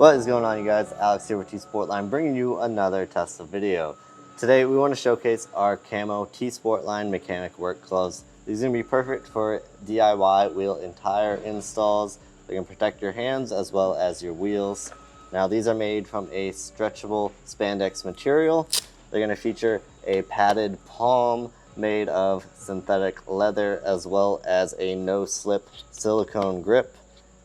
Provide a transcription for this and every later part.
What is going on, you guys? Alex here with Sportline, bringing you another Tesla video. Today we want to showcase our Camo Sportline mechanic work gloves. These are going to be perfect for DIY wheel and tire installs. They're going to protect your hands as well as your wheels. Now these are made from a stretchable spandex material. They're going to feature a padded palm made of synthetic leather as well as a no-slip silicone grip.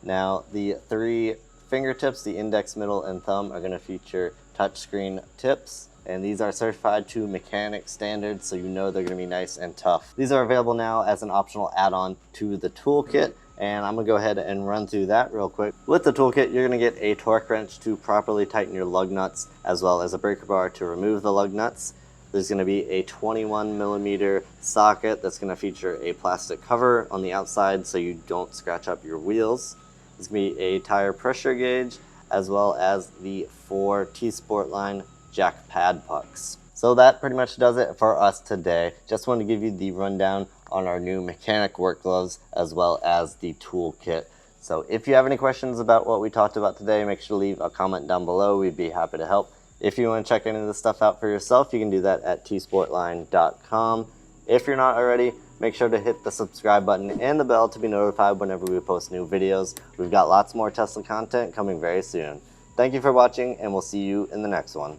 Now the three fingertips, the index, middle, and thumb, are going to feature touchscreen tips, and these are certified to mechanic standards, so you know they're going to be nice and tough. These are available now as an optional add-on to the toolkit, and I'm going to go ahead and run through that real quick. With the toolkit, you're going to get a torque wrench to properly tighten your lug nuts, as well as a breaker bar to remove the lug nuts. There's going to be a 21mm socket that's going to feature a plastic cover on the outside so you don't scratch up your wheels. There's going to be a tire pressure gauge, as well as the 4 Sportline jack pad pucks. So that pretty much does it for us today. Just wanted to give you the rundown on our new mechanic work gloves, as well as the toolkit. So if you have any questions about what we talked about today, make sure to leave a comment down below. We'd be happy to help. If you want to check any of this stuff out for yourself, you can do that at tsportline.com. If you're not already, make sure to hit the subscribe button and the bell to be notified whenever we post new videos. We've got lots more Tesla content coming very soon. Thank you for watching, and we'll see you in the next one.